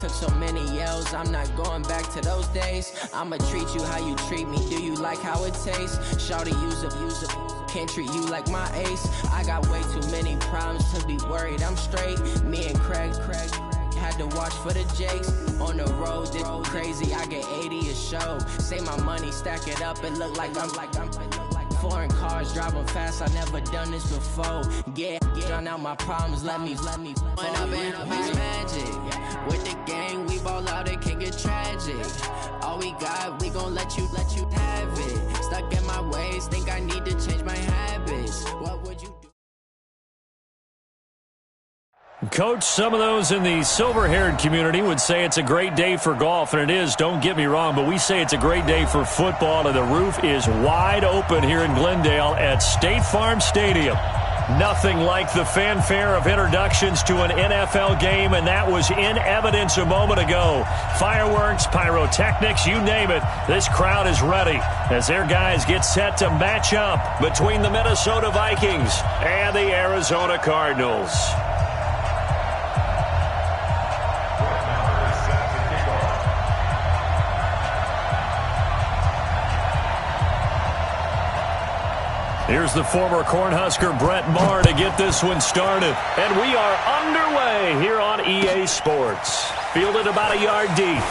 Took so many yells, I'm not going back to those days. I'ma treat you how you treat me. Do you like how it tastes? Shawty, use up. Can't treat you like my ace. I got way too many problems to be worried. I'm straight. Me and Craig had to watch for the Jakes. On the road, this crazy. I get 80 a show. Say my money, stack it up. It look like I'm foreign cars driving fast. I never done this before. Yeah, drown out my problems. Let me. When I've been magic. With the gang, we ball out. It can get tragic. All we got, we gon' let you have it. Stuck in my ways, think I need to change my habits. What would you do? Coach, some of those in the silver-haired community would say it's a great day for golf, and it is, don't get me wrong, but we say it's a great day for football, and the roof is wide open here in Glendale at State Farm Stadium. Nothing like the fanfare of introductions to an NFL game, and that was in evidence a moment ago. Fireworks, pyrotechnics, you name it. This crowd is ready as their guys get set to match up between the Minnesota Vikings and the Arizona Cardinals. Here's the former Cornhusker Brett Maher to get this one started. And we are underway here on EA Sports. Fielded about a yard deep.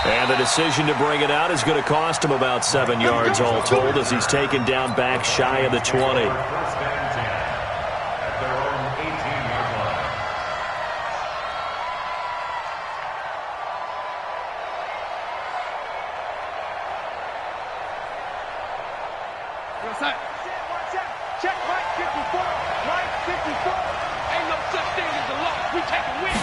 And the decision to bring it out is going to cost him about 7 yards all told as he's taken down back shy of the 20. Check right 54. Right 54. Ain't no such thing as a loss. We take a win.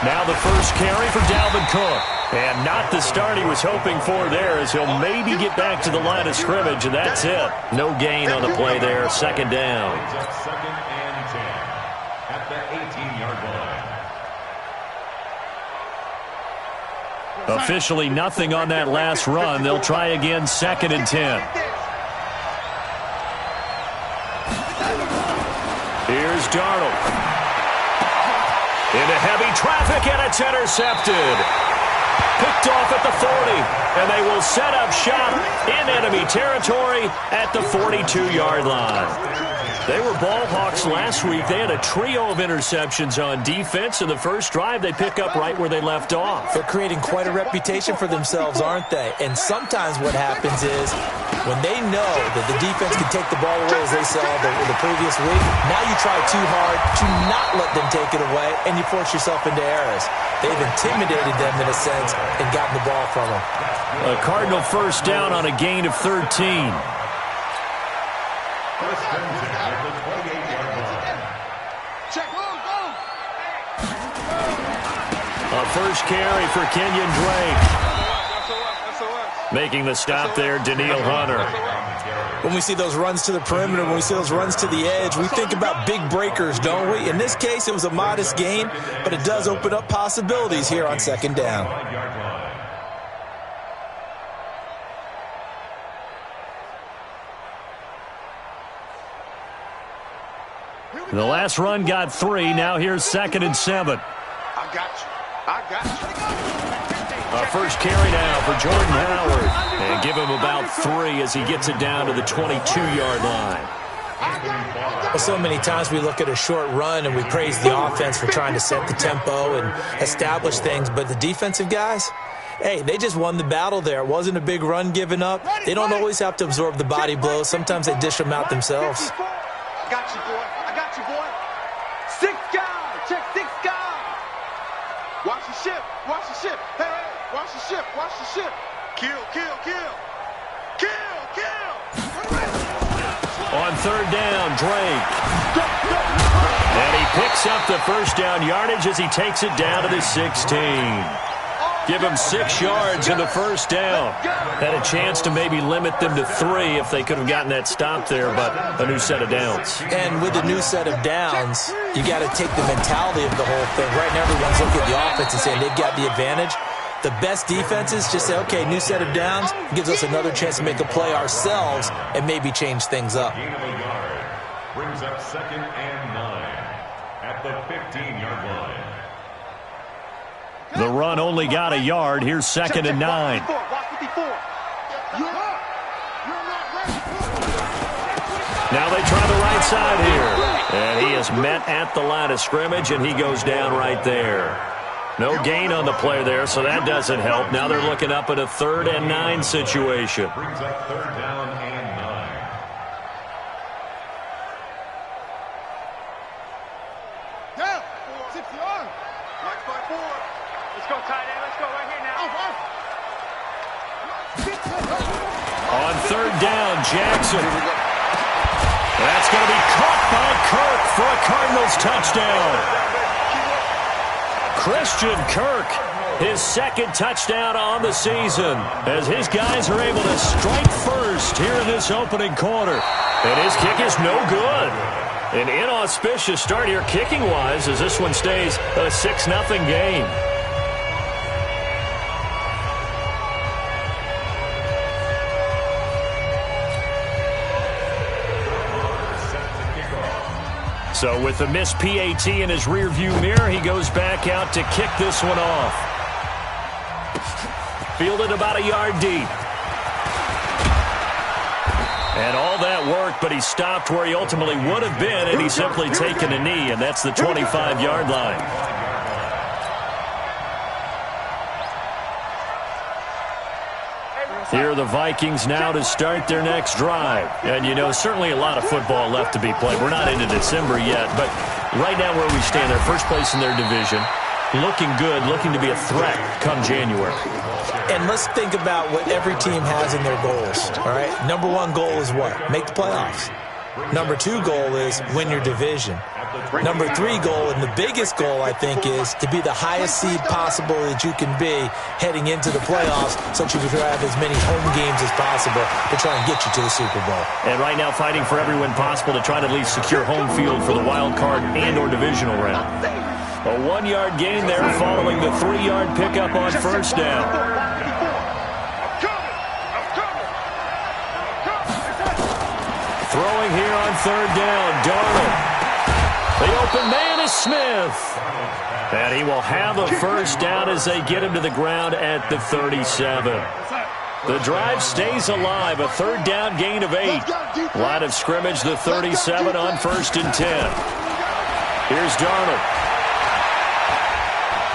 Now the first carry for Dalvin Cook. And not the start he was hoping for there as he'll maybe get back to the line of scrimmage, and that's it. No gain on the play there. Second down. Second and 10 at the 18-yard line. Officially nothing on that last run. They'll try again second and 10. Here's Darnold. Into heavy traffic, and it's intercepted. Picked off at the 40, and they will set up shop in enemy territory at the 42-yard line. They were ball hawks last week. They had a trio of interceptions on defense. In the first drive, they pick up right where they left off. They're creating quite a reputation for themselves, aren't they? And sometimes what happens is when they know that the defense can take the ball away, as they saw the previous week, now you try too hard to not let them take it away, and you force yourself into errors. They've intimidated them in a sense and gotten the ball from them. A Cardinal first down on a gain of 13. First and 10 at the 28-yard line. Check. Go. A first carry for Kenyon Drake. SOS. Making the stop there, Daniil Hunter. When we see those runs to the perimeter, when we see those runs to the edge, we think about big breakers, don't we? In this case, it was a modest gain, but it does open up possibilities here on second down. The last run got 3. Now here's second and 7. I got you. A first carry now for Jordan Howard. And give him about 3 as he gets it down to the 22-yard line. Well, so many times we look at a short run and we praise the offense for trying to set the tempo and establish things. But the defensive guys, hey, they just won the battle there. It wasn't a big run given up. They don't always have to absorb the body blows. Sometimes they dish them out themselves. I got you, boy. 6 guys. Check 6 guys. Watch the ship. Hey, watch the ship. Kill. On third down, Drake. And he picks up the first down yardage as he takes it down to the 16. Give him 6 yards in the first down. Had a chance to maybe limit them to 3 if they could have gotten that stop there, but a new set of downs. And with the new set of downs, you got to take the mentality of the whole thing. Right now, everyone's looking at the offense and saying they've got the advantage. The best defenses just say, okay, new set of downs, gives us another chance to make a play ourselves and maybe change things up. Gain of a yard brings up second and 9 at the 15-yard line. The run only got a yard. Here's 2nd and 9. Now they try the right side here. And he is met at the line of scrimmage, and he goes down right there. No gain on the play there, so that doesn't help. Now they're looking up at a 3rd and 9 situation. Brings up 3rd down and 9. Down. 60 yards. Max by 4. Let's go, tight end. Let's go right here now. On 3rd down, Jackson. That's going to be caught by Kirk for a Cardinals touchdown. Christian Kirk, his 2nd touchdown on the season, as his guys are able to strike first here in this opening quarter. And his kick is no good. An inauspicious start here kicking-wise as this one stays a 6-0 game. So with the missed PAT in his rearview mirror, he goes back out to kick this one off. Fielded about a yard deep. And all that worked, but he stopped where he ultimately would have been, and he's simply taken a knee, and that's the 25-yard line. Here are the Vikings now to start their next drive. And, you know, certainly a lot of football left to be played. We're not into December yet, but right now where we stand, they're first place in their division. Looking good, looking to be a threat come January. And let's think about what every team has in their goals, all right? Number 1 goal is what? Make the playoffs. Number 2 goal is win your division. Number 3 goal, and the biggest goal, I think, is to be the highest seed possible that you can be heading into the playoffs so that you can have as many home games as possible to try and get you to the Super Bowl. And right now fighting for every win possible to try to at least secure home field for the wild card and or divisional round. A 1-yard gain there following the 3-yard pickup on 1st down. Throwing here on 3rd down, Darnold. The open man is Smith. And he will have a 1st down as they get him to the ground at the 37. The drive stays alive, a 3rd down gain of 8. Line of scrimmage, the 37 on 1st and 10. Here's Darnold.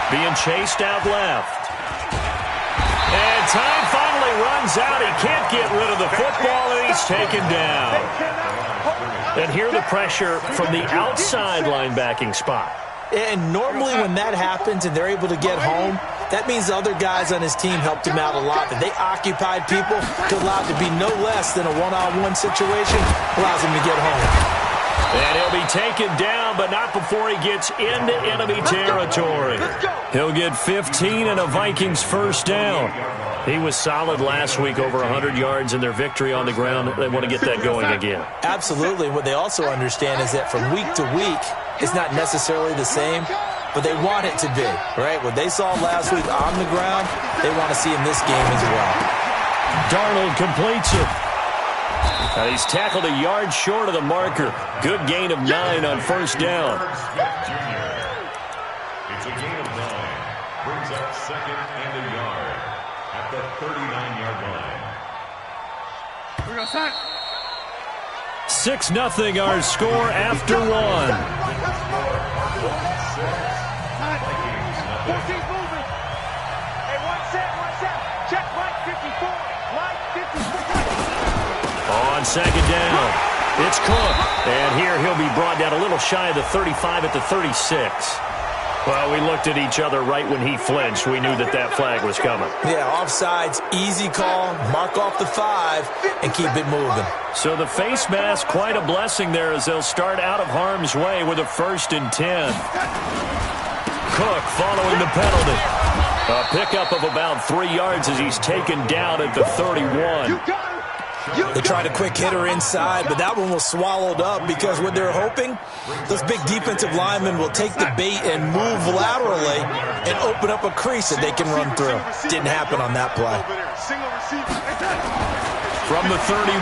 Being chased out left. And time finally runs out. He can't get rid of the football, and he's taken down. And here the pressure from the outside linebacking spot. And normally when that happens and they're able to get home, that means the other guys on his team helped him out a lot. That they occupied people to allow it to be no less than a one-on-one situation, allows him to get home. And he'll be taken down, but not before he gets into enemy territory. He'll get 15 and a Vikings 1st down. He was solid last week, over 100 yards in their victory on the ground. They want to get that going again. Absolutely. What they also understand is that from week to week, it's not necessarily the same, but they want it to be, right? What they saw last week on the ground, they want to see in this game as well. Darnold completes it. Now he's tackled a yard short of the marker. Good gain of 9 on 1st down. It's a gain of 9. Brings up 2nd and a yard at the 39-yard line. We're going to sign. 6-0 our score after 1. 14 moving. Hey, 1 set. Check right 54. Right 54. On 2nd down, it's Cook. And here he'll be brought down a little shy of the 35 at the 36. Well, we looked at each other right when he flinched. We knew that that flag was coming. Yeah, offsides, easy call, mark off the 5, and keep it moving. So the face mask, quite a blessing there as they'll start out of harm's way with a 1st and 10. Cook following the penalty. A pickup of about 3 yards as he's taken down at the 31. They tried a quick hitter inside, but that one was swallowed up because what they're hoping, those big defensive linemen will take the bait and move laterally and open up a crease that they can run through. Didn't happen on that play. From the 31,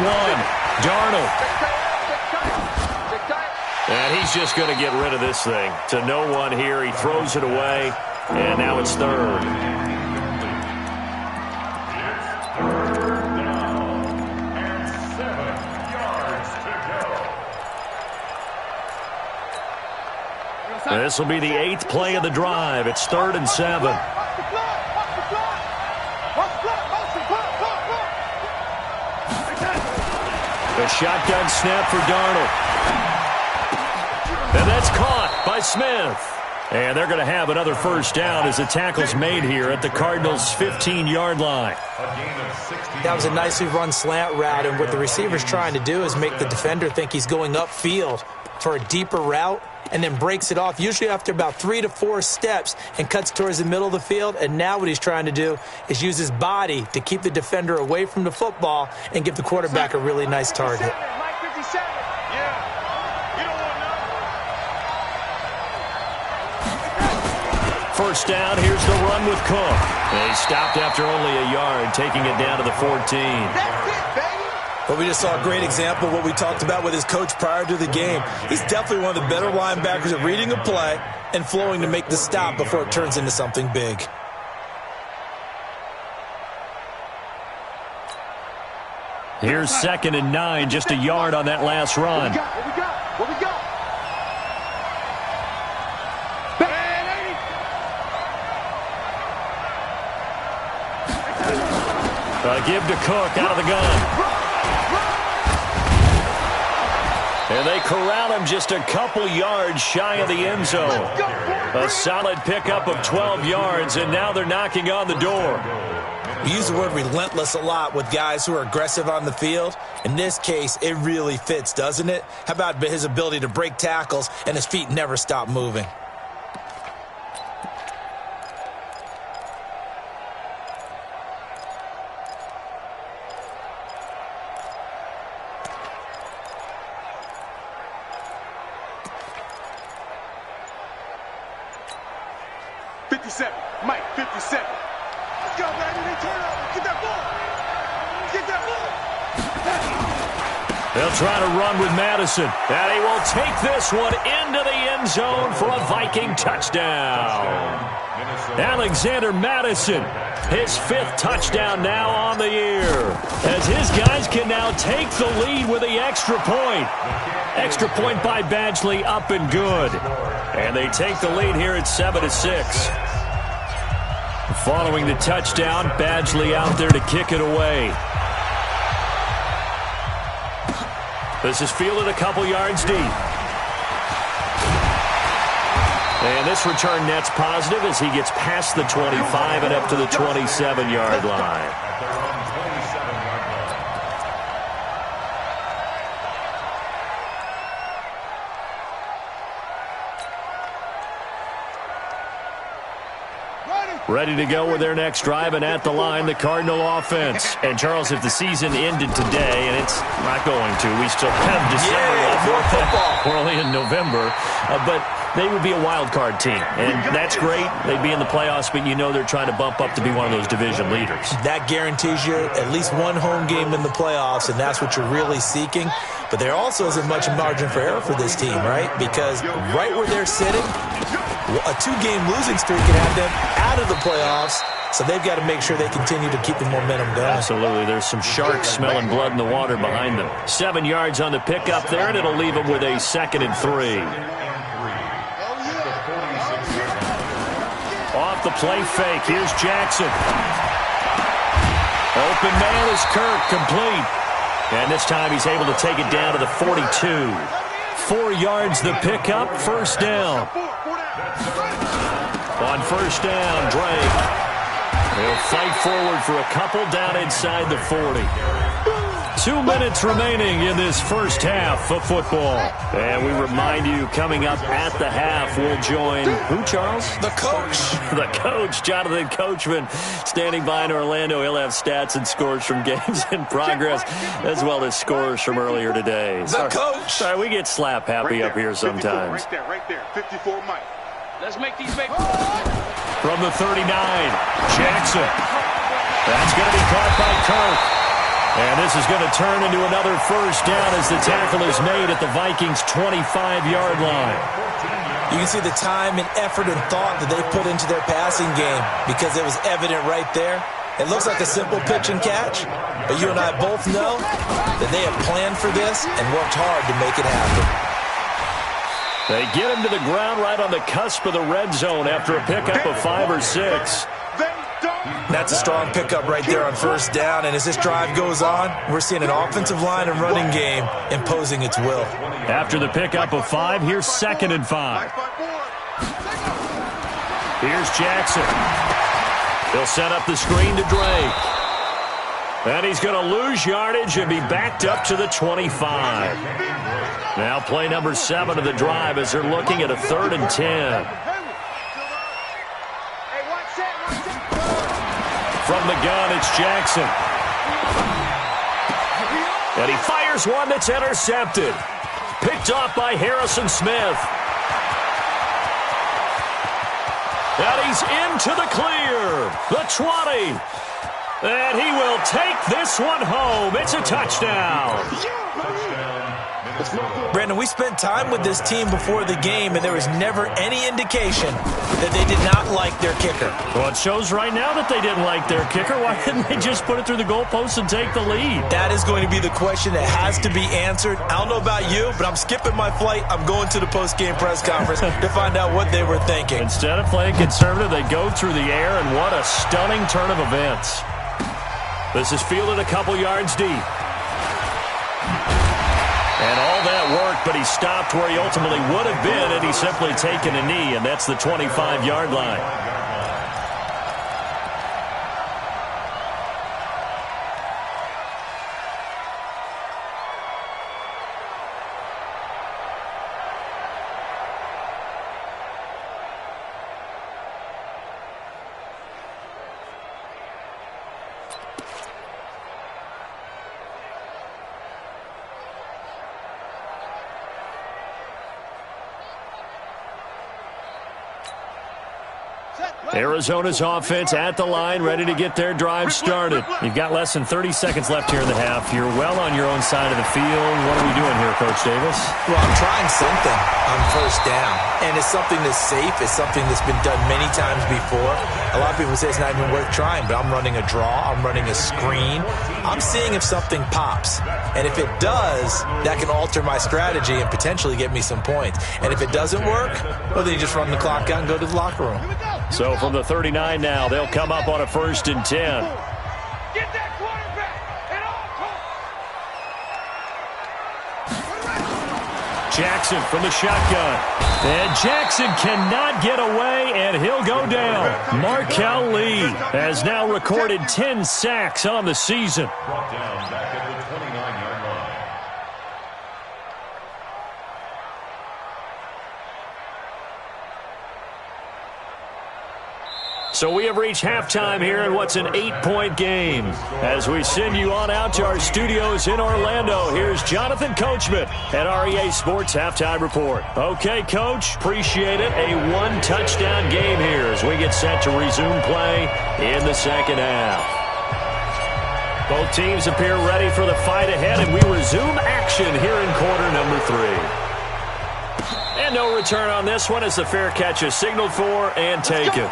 Darnold. And he's just going to get rid of this thing. To no one here. He throws it away. And now it's third. This will be the 8th play of the drive. It's 3rd and 7. The shotgun snap for Darnold. And that's caught by Smith. And they're going to have another first down as the tackle's made here at the Cardinals' 15-yard line. That was a nicely run slant route, and what the receiver's trying to do is make the defender think he's going upfield for a deeper route, and then breaks it off, usually after about 3 to 4 steps, and cuts towards the middle of the field. And now what he's trying to do is use his body to keep the defender away from the football and give the quarterback a really nice target. First down, here's the run with Cook. They stopped after only a yard, taking it down to the 14. But we just saw a great example of what we talked about with his coach prior to the game. He's definitely one of the better linebackers at reading a play and flowing to make the stop before it turns into something big. Here's 2nd and 9, just a yard on that last run. What we got? Give to Cook out of the gun. And they corral him just a couple yards shy of the end zone. A solid pickup of 12 yards, and now they're knocking on the door. We use the word relentless a lot with guys who are aggressive on the field. In this case, it really fits, doesn't it? How about his ability to break tackles and his feet never stop moving? Mike, 57. Let's go, baby. They turn over. Get that ball. Get that ball. They'll try to run with Madison. And he will take this one into the end zone for a Viking touchdown. Alexander Madison, his 5th touchdown now on the year, as his guys can now take the lead with the extra point. Extra point by Badgley, up and good. And they take the lead here at 7-6. Following the touchdown, Badgley out there to kick it away. This is fielded a couple yards deep. And this return net's positive as he gets past the 25 and up to the 27-yard line. Ready to go with their next drive, and at the line, the Cardinal offense. And, Charles, if the season ended today, and it's not going to, we still have December left. More football. We're only in November. But they would be a wild card team, and that's great. They'd be in the playoffs, but you know they're trying to bump up to be one of those division leaders. That guarantees you at least one home game in the playoffs, and that's what you're really seeking. But there also isn't much margin for error for this team, right? Because right where they're sitting, a 2-game losing streak can have them out of the playoffs, so they've got to make sure they continue to keep the momentum going. Absolutely. There's some sharks smelling blood in the water behind them. 7 yards on the pickup there, and it'll leave them with a 2nd and 3. Off the play fake, here's Jackson. Open man is Kirk, complete. And this time he's able to take it down to the 42. 4 yards the pickup, first down. On first down, Drake. He'll fight forward for a couple down inside the 40. 2 minutes remaining in this first half of football. And we remind you, coming up at the half, we'll join who, Charles? The coach. The coach, Jonathan Coachman, standing by in Orlando. He'll have stats and scores from games in progress, as well as scores from earlier today. The coach. Sorry, we get slap happy up here sometimes. Right there. 54, Mike. Let's make these make. From the 39, Jackson. That's going to be caught by Kirk. And this is going to turn into another first down as the tackle is made at the Vikings' 25-yard line. You can see the time and effort and thought that they put into their passing game because it was evident right there. It looks like a simple pitch and catch, but you and I both know that they have planned for this and worked hard to make it happen. They get him to the ground right on the cusp of the red zone after a pickup of 5 or 6. That's a strong pickup right there on first down, and as this drive goes on, we're seeing an offensive line and running game imposing its will. After the pickup of 5, here's 2nd and 5. Here's Jackson. He'll set up the screen to Drake. And he's going to lose yardage and be backed up to the 25. Now play number 7 of the drive as they're looking at a 3rd and 10. From the gun, it's Jackson. And he fires one that's intercepted. Picked off by Harrison Smith. And he's into the clear. The 20. And he will take this one home. It's a touchdown. Brandon, we spent time with this team before the game, and there was never any indication that they did not like their kicker. Well, it shows right now that they didn't like their kicker. Why didn't they just put it through the goalpost and take the lead? That is going to be the question that has to be answered. I don't know about you, but I'm skipping my flight. I'm going to the post-game press conference to find out what they were thinking. Instead of playing conservative, they go through the air, and what a stunning turn of events. This is fielded a couple yards deep. And all that worked, but he stopped where he ultimately would have been had he simply taken a knee, and that's the 25-yard line. Arizona's offense at the line, ready to get their drive started. You've got less than 30 seconds left here in the half. You're well on your own side of the field. What are we doing here, Coach Davis? Well, I'm trying something on first down, and it's something that's safe. It's something that's been done many times before. A lot of people say it's not even worth trying, but I'm running a draw. I'm running a screen. I'm seeing if something pops, and if it does, that can alter my strategy and potentially get me some points. And if it doesn't work, well, then you just run the clock out and go to the locker room. So from the 39 now, they'll come up on a 1st and 10. Get that quarterback at all costs. Jackson from the shotgun. And Jackson cannot get away, and he'll go down. Markel Lee has now recorded 10 sacks on the season. Brought down back at the 29-yard line. So we have reached halftime here in what's an 8-point game. As we send you on out to our studios in Orlando, here's Jonathan Coachman at REA Sports Halftime Report. Okay, Coach, appreciate it. A 1-touchdown game here as we get set to resume play in the second half. Both teams appear ready for the fight ahead, and we resume action here in quarter number 3. And no return on this one as the fair catch is signaled for and taken.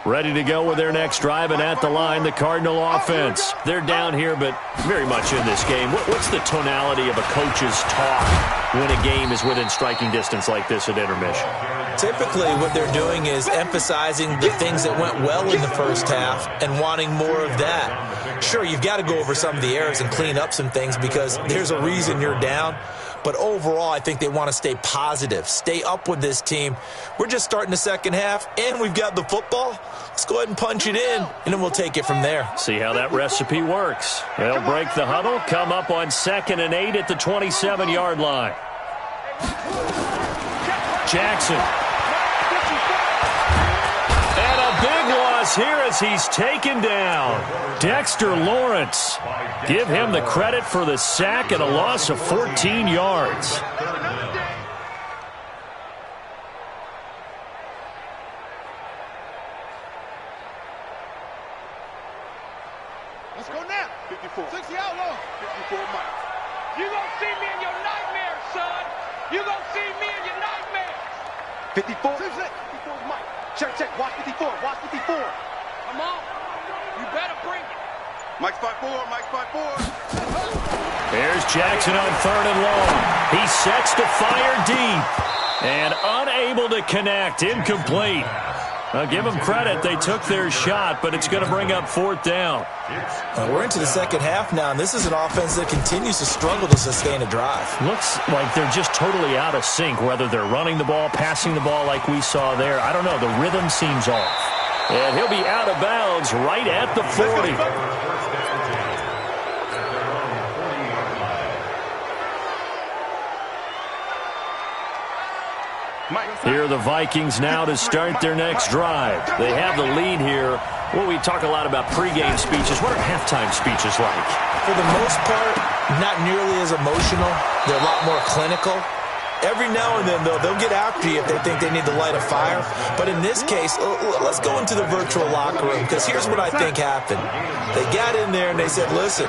Ready to go with their next drive, and at the line, the Cardinal offense. They're down here, but very much in this game. What's the tonality of a coach's talk when a game is within striking distance like this at intermission? Typically, what they're doing is emphasizing the things that went well in the first half and wanting more of that. Sure, you've got to go over some of the errors and clean up some things because there's a reason you're down. But overall, I think they want to stay positive, stay up with this team. We're just starting the second half, and we've got the football. Let's go ahead and punch it in, and then we'll take it from there. See how that recipe works. They'll break the huddle, come up on 2nd and 8 at the 27-yard line. Jackson. And a big loss here as he's taken down. Dexter Lawrence. Give him the credit for the sack and a loss of 14 yards. Let's go now. 54. 60 outlaw. 54 Mike. You gonna see me in your nightmares, son. You gonna see me in your nightmares. 54. 54 Mike. Check, check. Watch 54. Watch 54. Come on. You better bring it. Mike's 5-4. Mike's 5-4. Here's Jackson on 3rd and long. He sets to fire deep and unable to connect. Incomplete. I'll give them credit. They took their shot, but it's going to bring up 4th down. We're into the second half now, and this is an offense that continues to struggle to sustain a drive. Looks like they're just totally out of sync, whether they're running the ball, passing the ball like we saw there. I don't know. The rhythm seems off. And he'll be out of bounds right at the 40. Here are the Vikings now to start their next drive. They have the lead here. Well, we talk a lot about pregame speeches. What are halftime speeches like? For the most part, not nearly as emotional. They're a lot more clinical. Every now and then, though, they'll get after you if they think they need to light a fire. But in this case, let's go into the virtual locker room, because here's what I think happened. They got in there and they said, listen,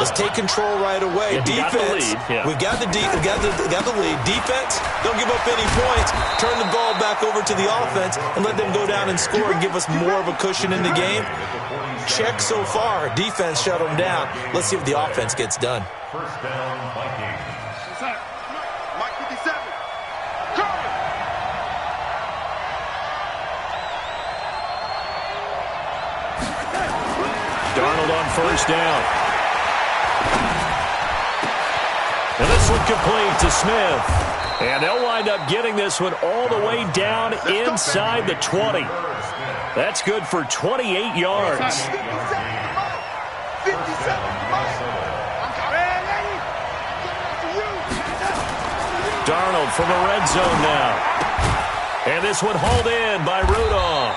let's take control right away. Yeah, defense, we've got the lead. Defense, don't give up any points. Turn the ball back over to the offense and let them go down and score and give us more of a cushion in the game. Check so far. Defense shut them down. Let's see if the offense gets done. First down, Vikings. Mike 57. Curry. Darnold on 1st down. And this one complete to Smith. And they'll wind up getting this one all the way down inside the 20. That's good for 28 yards. 57. 57. Darnold from the red zone now. And this one hauled in by Rudolph.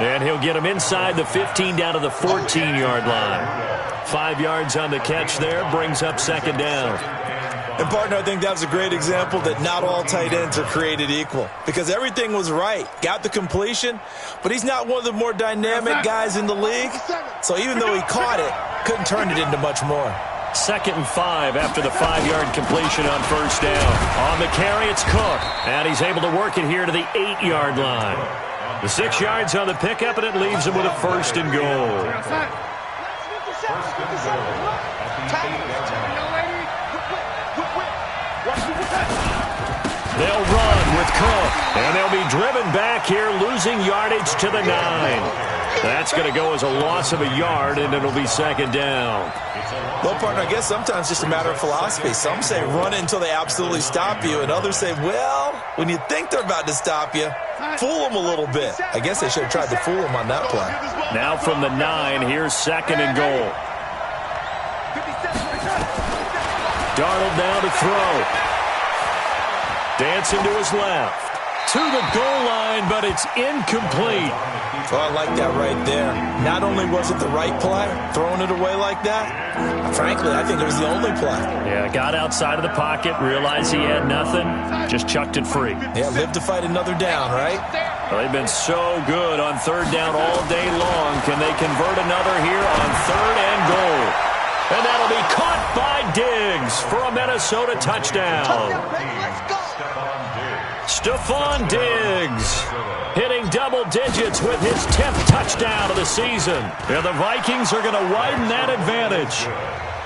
And he'll get him inside the 15 down to the 14-yard line. 5 yards on the catch there, brings up 2nd down. And, partner, I think that was a great example that not all tight ends are created equal, because everything was right. Got the completion, but he's not one of the more dynamic guys in the league. So even though he caught it, couldn't turn it into much more. 2nd and 5 after the 5-yard completion on 1st down. On the carry, it's Cook. And he's able to work it here to the 8-yard line. The 6 yards on the pickup, and it leaves him with a 1st and goal. They'll run with Cook, and they'll be driven back here, losing yardage to the 9. That's going to go as a loss of a yard, and it'll be 2nd down. Well, partner, I guess sometimes it's just a matter of philosophy. Some say run it until they absolutely stop you, and others say, well, when you think they're about to stop you, fool them a little bit. I guess they should have tried to fool them on that play. Now from the 9, here's 2nd and goal. Darnold now to throw. Dancing to his left. To the goal line, but it's incomplete. Oh, I like that right there. Not only was it the right play, throwing it away like that, frankly, I think it was the only play. Yeah, got outside of the pocket, realized he had nothing, just chucked it free. Yeah, live to fight another down, right? Well, they've been so good on 3rd down all day long. Can they convert another here on 3rd and goal? And that'll be caught by Diggs for a Minnesota touchdown. Stephon Diggs hitting double digits with his 10th touchdown of the season. And the Vikings are going to widen that advantage.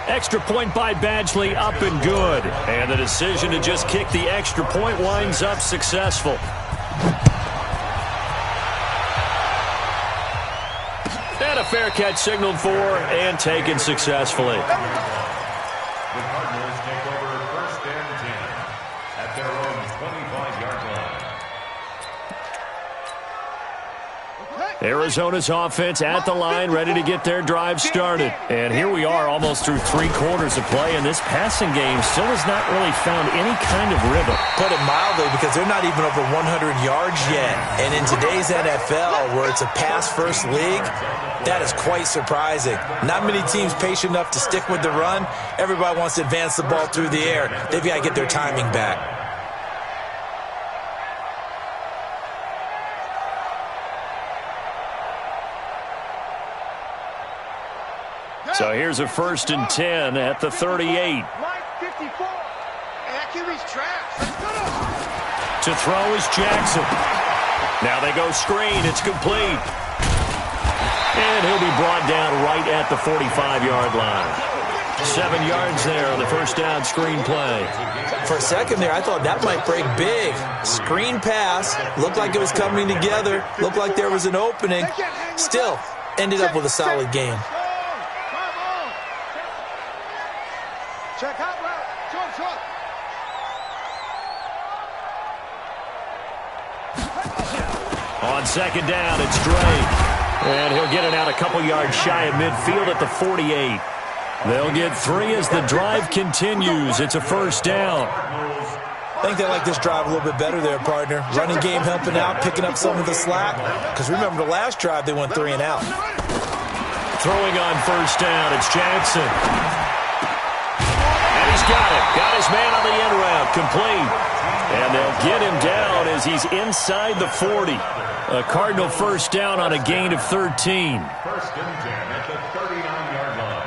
Extra point by Badgley up and good. And the decision to just kick the extra point winds up successful. And a fair catch signaled for and taken successfully. The Cardinals take over 1st and 10 at their own 25-yard line. Arizona's offense at the line, ready to get their drive started. And here we are almost through 3 quarters of play, and this passing game still has not really found any kind of rhythm. Put it mildly, because they're not even over 100 yards yet. And in today's NFL, where it's a pass-first league, that is quite surprising. Not many teams patient enough to stick with the run. Everybody wants to advance the ball through the air. They've got to get their timing back. So here's a 1st and 10 at the 38. To throw is Jackson. Now they go screen. It's complete. And he'll be brought down right at the 45-yard line. 7 yards there on the first down screen play. For a second there, I thought that might break big. Screen pass. Looked like it was coming together. Looked like there was an opening. Still, ended up with a solid game. Check out route. Short. On 2nd down, it's Drake. And he'll get it out a couple yards shy of midfield at the 48. They'll get 3 as the drive continues. It's a 1st down. I think they like this drive a little bit better there, partner. Running game helping out, picking up some of the slack. Because remember, the last drive, they went 3 and out. Throwing on 1st down, it's Jackson. And he's got it. Got his man on the end route, complete. And they'll get him down as he's inside the 40. A Cardinal 1st down on a gain of 13. 1st and 10 at the 39-yard line.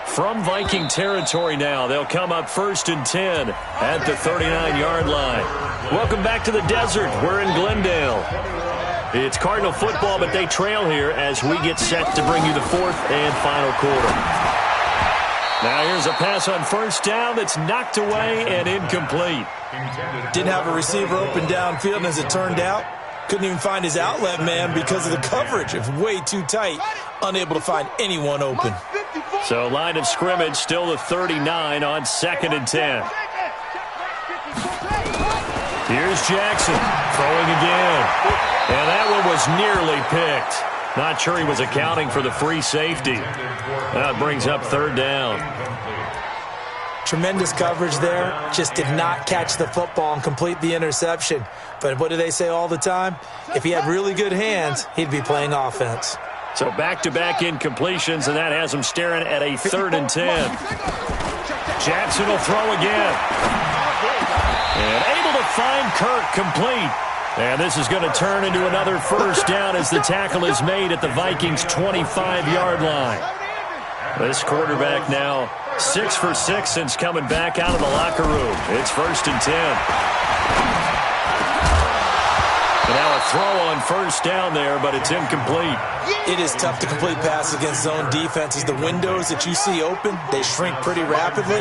From Viking territory now, they'll come up 1st and 10 at the 39-yard line. Welcome back to the desert. We're in Glendale. It's Cardinal football, but they trail here as we get set to bring you the 4th and final quarter. Now here's a pass on 1st down that's knocked away and incomplete. Didn't have a receiver open downfield, and as it turned out, couldn't even find his outlet man because of the coverage. It's way too tight, unable to find anyone open. So line of scrimmage still the 39 on 2nd and 10. Here's Jackson throwing again. And that one was nearly picked. Not sure he was accounting for the free safety. That brings up 3rd down. Tremendous coverage there. Just did not catch the football and complete the interception. But what do they say all the time? If he had really good hands, he'd be playing offense. So back-to-back incompletions, and that has him staring at a 3rd and 10. Jackson will throw again. And able to find Kirk complete. And this is going to turn into another 1st down as the tackle is made at the Vikings' 25-yard line. This quarterback now 6 for 6 since coming back out of the locker room. It's 1st and 10. And now a throw on 1st down there, but it's incomplete. It is tough to complete passes against zone defenses. The windows that you see open, they shrink pretty rapidly.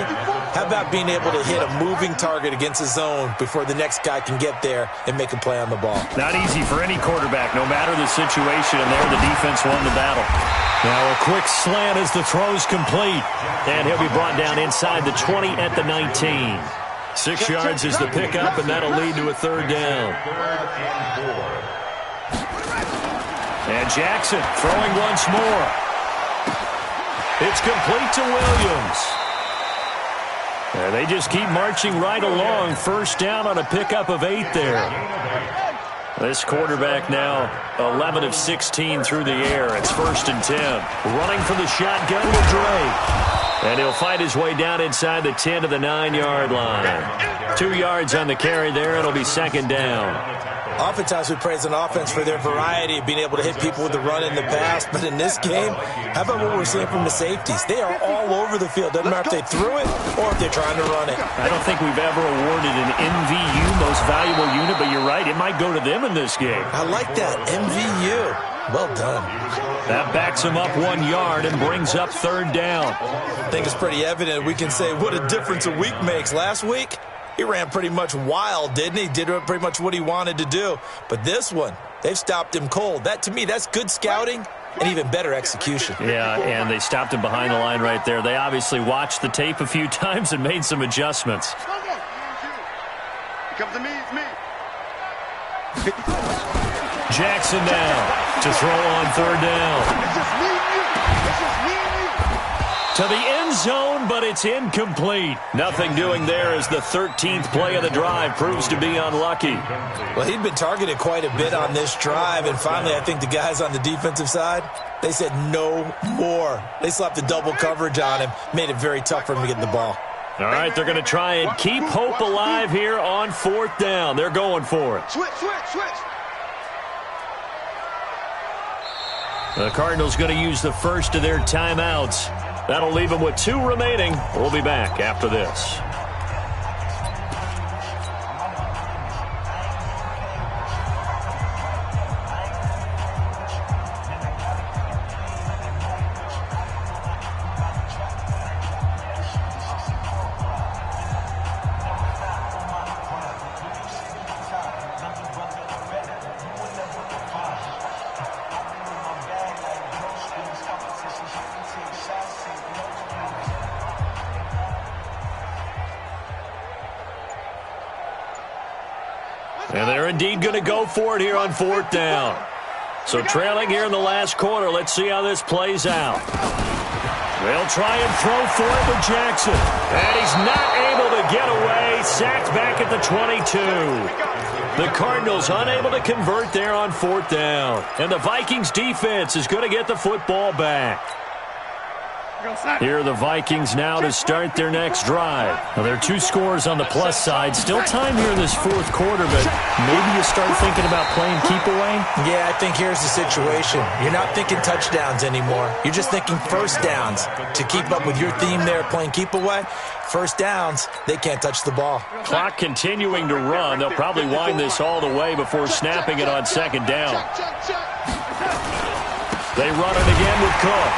How about being able to hit a moving target against a zone before the next guy can get there and make a play on the ball? Not easy for any quarterback, no matter the situation, and there the defense won the battle. Now a quick slant as the throw's complete. And he'll be brought down inside the 20 at the 19. 6 yards is the pickup, and that'll lead to a 3rd down. And Jackson throwing once more. It's complete to Williams. And they just keep marching right along. 1st down on a pickup of 8 there. This quarterback now 11 of 16 through the air. It's 1st and 10. Running from the shotgun to Drake. And he'll fight his way down inside the 10 to the 9-yard line. 2 yards on the carry there. It'll be 2nd down. Oftentimes we praise an offense for their variety of being able to hit people with the run in the pass. But in this game, how about what we're seeing from the safeties? They are all over the field. Doesn't matter if they threw it or if they're trying to run it. I don't think we've ever awarded an MVU, most valuable unit, but you're right. It might go to them in this game. I like that. MVU. Well done. That backs him up 1 yard and brings up 3rd down. I think it's pretty evident. We can say what a difference a week makes. Last week, he ran pretty much wild, didn't he? Did pretty much what he wanted to do. But this one, they've stopped him cold. That, to me, that's good scouting and even better execution. Yeah, and they stopped him behind the line right there. They obviously watched the tape a few times and made some adjustments. Come to me, it's me. Jackson now to throw on 3rd down. It's just me and you. It's just me and you. To the end zone, but it's incomplete. Nothing doing there as the 13th play of the drive proves to be unlucky. Well, he'd been targeted quite a bit on this drive, and finally I think the guys on the defensive side, they said no more. They slapped the double coverage on him, made it very tough for him to get the ball. All right, they're going to try and keep hope alive here on 4th down. They're going for it. Switch. The Cardinals going to use the first of their timeouts. That'll leave them with 2 remaining. We'll be back after this. And they're indeed going to go for it here on 4th down. So trailing here in the last quarter. Let's see how this plays out. They'll try and throw for it with Jackson. And he's not able to get away. Sacked back at the 22. The Cardinals unable to convert there on 4th down. And the Vikings defense is going to get the football back. Here are the Vikings now to start their next drive. Well, there are 2 scores on the plus side. Still time here in this 4th quarter, but maybe you start thinking about playing keep away? Yeah, I think here's the situation. You're not thinking touchdowns anymore. You're just thinking first downs. To keep up with your theme there, playing keep away, first downs, they can't touch the ball. Clock continuing to run. They'll probably wind this all the way before snapping it on 2nd down. They run it again with Cook.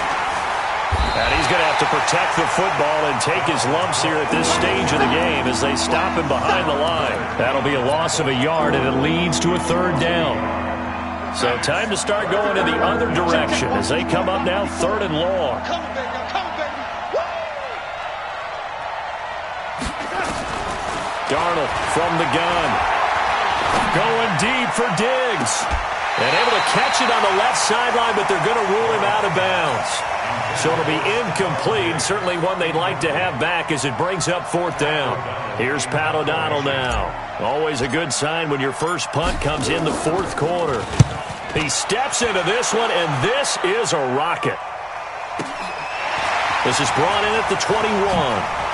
And he's going to have to protect the football and take his lumps here at this stage of the game as they stop him behind the line. That'll be a loss of a yard, and it leads to a 3rd down. So time to start going in the other direction as they come up now 3rd and long. Darnold from the gun. Going deep for Diggs. And able to catch it on the left sideline, but they're going to rule him out of bounds. So it'll be incomplete, certainly one they'd like to have back as it brings up 4th down. Here's Pat O'Donnell now. Always a good sign when your first punt comes in the 4th quarter. He steps into this one, and this is a rocket. This is brought in at the 21.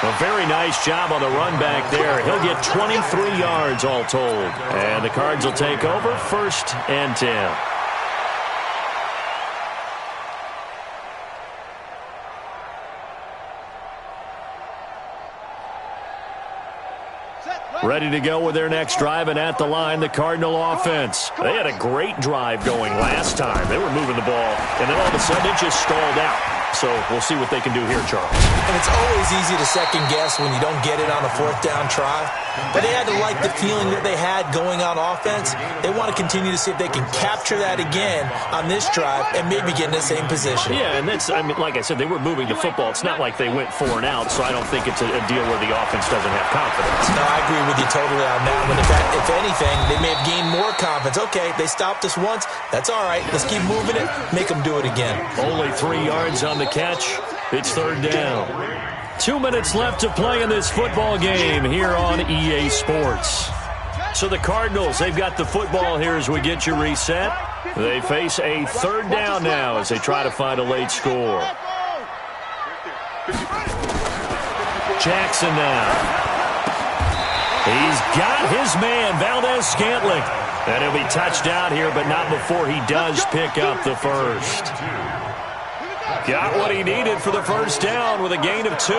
A very nice job on the run back there. He'll get 23 yards all told. And the Cards will take over 1st and 10. Ready to go with their next drive, and at the line, the Cardinal offense. They had a great drive going last time. They were moving the ball, and then all of a sudden it just stalled out. So we'll see what they can do here, Charles. And it's always easy to second guess when you don't get it on a 4th down try. But they had to like the feeling that they had going on offense. They want to continue to see if they can capture that again on this drive and maybe get in the same position. Yeah, and that's, I mean, like I said, they were moving the football. It's not like they went 4 and out, so I don't think it's a deal where the offense doesn't have confidence. No, I agree with you totally on that one. In fact, if anything, they may have gained more confidence. Okay, they stopped us once. That's all right. Let's keep moving it. Make them do it again. Only 3 yards on the catch. It's 3rd down. 2 minutes left to play in this football game here on EA Sports. So the Cardinals, they've got the football here as we get you reset. They face a 3rd down now as they try to find a late score. Jackson now. He's got his man, Valdez-Scantling. And he'll be touched out here, but not before he does pick up the first. Got what he needed for the first down with a gain of 2.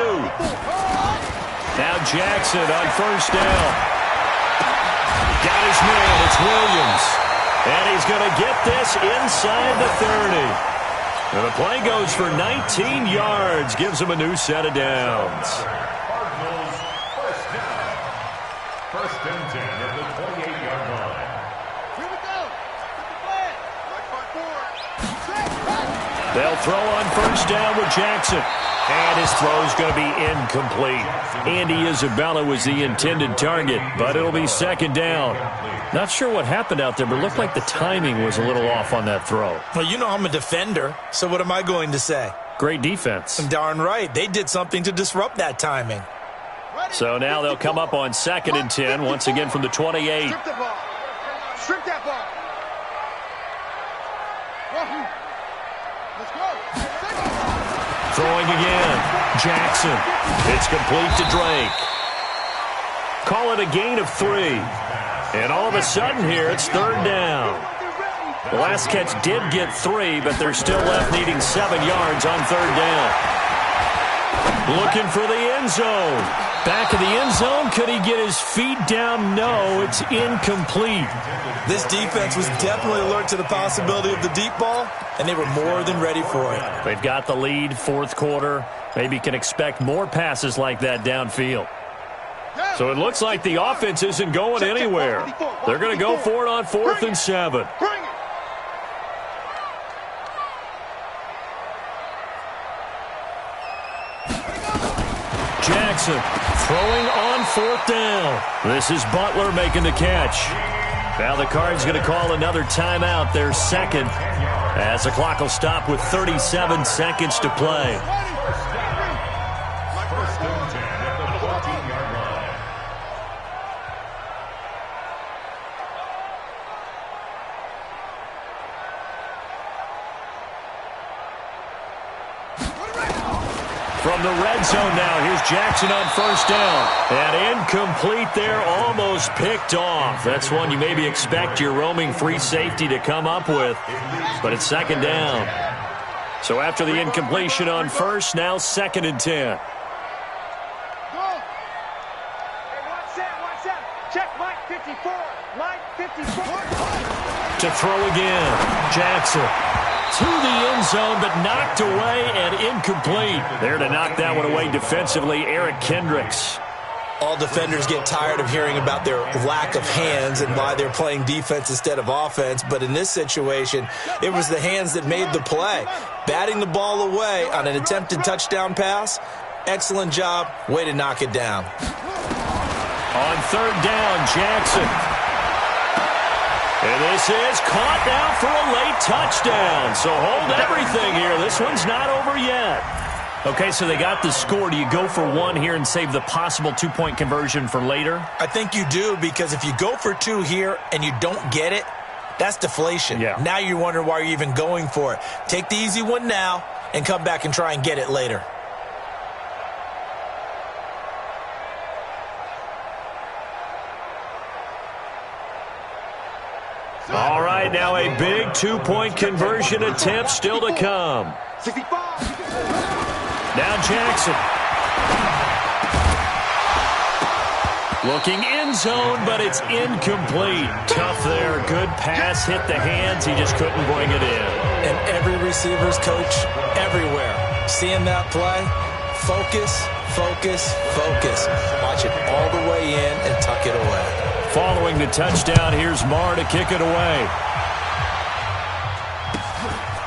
Now Jackson on 1st down. Got his man. It's Williams. And he's going to get this inside the 30. And the play goes for 19 yards. Gives him a new set of downs. Cardinals first down. 1st and 10 at the 28-yard line. Here we go. They'll throw on 1st down with Jackson. And his throw's going to be incomplete. Andy Isabella was the intended target, but it'll be 2nd down. Not sure what happened out there, but it looked like the timing was a little off on that throw. Well, you know I'm a defender, so what am I going to say? Great defense. Darn right. They did something to disrupt that timing. So now they'll come up on 2nd and 10, once again from the 28. Strip the ball. Strip that ball. Let's go. Throwing again. Jackson. It's complete to Drake. Call it a gain of 3. And all of a sudden here, it's third down. The last catch did get 3, but they're still left needing 7 yards on third down. Looking for the end zone. Back of the end zone. Could he get his feet down? No, it's incomplete. This defense was definitely alert to the possibility of the deep ball, and they were more than ready for it. They've got the lead, fourth quarter. Maybe can expect more passes like that downfield. So it looks like the offense isn't going anywhere. They're going to go for it on 4th and 7. Jackson throwing on 4th down. This is Butler making the catch. Now the Cards going to call another timeout, their second, as the clock will stop with 37 seconds to play. First and 10 at the 14-yard line. From the red zone now, here's Jackson on first down. And incomplete there, almost picked off. That's one you maybe expect your roaming free safety to come up with, but it's second down. So after the incompletion on first, now 2nd and 10. Check Mike 54. Mike 54. To throw again. Jackson to the end zone, but knocked away and incomplete. There to knock that one away defensively, Eric Kendricks. All defenders get tired of hearing about their lack of hands and why they're playing defense instead of offense. But in this situation, it was the hands that made the play. Batting the ball away on an attempted touchdown pass. Excellent job. Way to knock it down. On third down, Jackson. And this is caught now for a late touchdown. So hold everything here. This one's not over yet. Okay, so they got the score. Do you go for 1 here and save the possible 2-point conversion for later? I think you do, because if you go for 2 here and you don't get it, that's deflation. Yeah. Now you wonder why you're even going for it. Take the easy one now and come back and try and get it later. All right, now a big 2-point conversion attempt still to come. 65. Now Jackson. Looking end zone, but it's incomplete. Tough there. Good pass. Hit the hands. He just couldn't bring it in. And every receiver's coach everywhere, seeing that play, focus, focus, focus. Watch it all the way in and tuck it away. Following the touchdown, here's Marr to kick it away.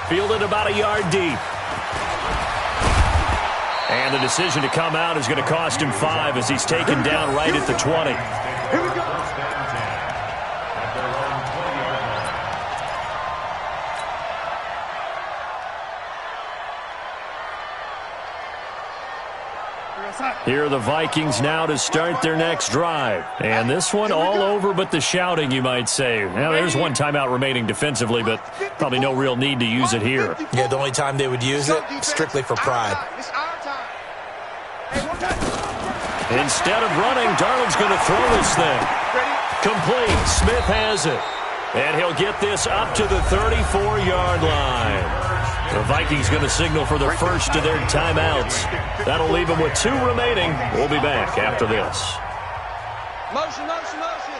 Fielded about a yard deep. And the decision to come out is going to cost him 5 as he's taken down right at the 20. Here we go. First and 10 at their own 20-yard line. Here are the Vikings now to start their next drive. And this one all over but the shouting, you might say. Now, there's one timeout remaining defensively, but probably no real need to use it here. Yeah, the only time they would use it, strictly for pride. It's our time. Instead of running, Darnold's going to throw this thing. Complete. Smith has it. And he'll get this up to the 34-yard line. The Vikings going to signal for the first of their timeouts. That'll leave them with 2 remaining. We'll be back after this. Motion, motion, motion.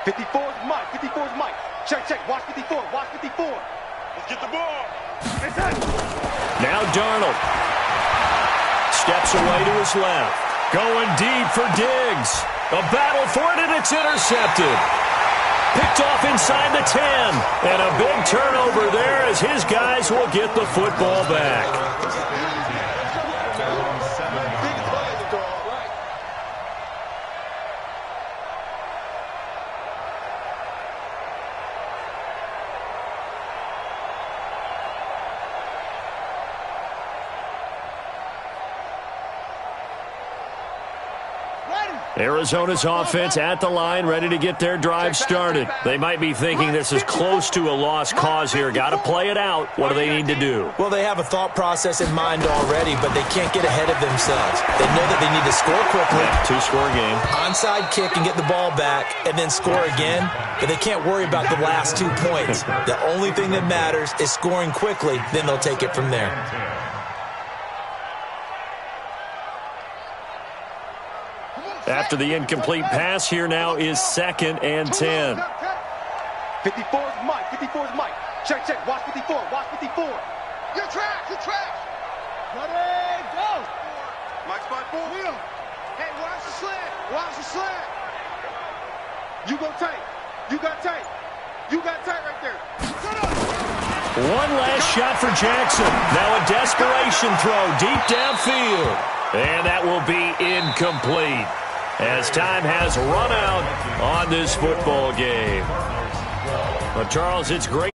54's Mike. 54's Mike. Check, check. Watch 54. Watch 54. Let's get the ball. Now Darnold steps away to his left. Going deep for Diggs. A battle for it, and it's intercepted. Picked off inside the 10. And a big turnover there as his guys will get the football back. Arizona's offense at the line, ready to get their drive started. They might be thinking this is close to a lost cause here. Got to play it out. What do they need to do? Well, they have a thought process in mind already, but they can't get ahead of themselves. They know that they need to score quickly. Two-score game. Onside kick and get the ball back, and then score again. But they can't worry about the last 2 points. The only thing that matters is scoring quickly. Then they'll take it from there. After the incomplete pass, here now is 2nd and 10. 54 is Mike. 54 is Mike. Check, check. Watch 54. Watch 54. You're trash. You're trash. Ready, go. Mike spot 4. Wheel. Hey, watch the slant. Watch the slant. You go tight. You got tight. You got tight right there. One last shot for Jackson. Now a desperation throw deep downfield. And that will be incomplete, as time has run out on this football game. But, Charles, it's great.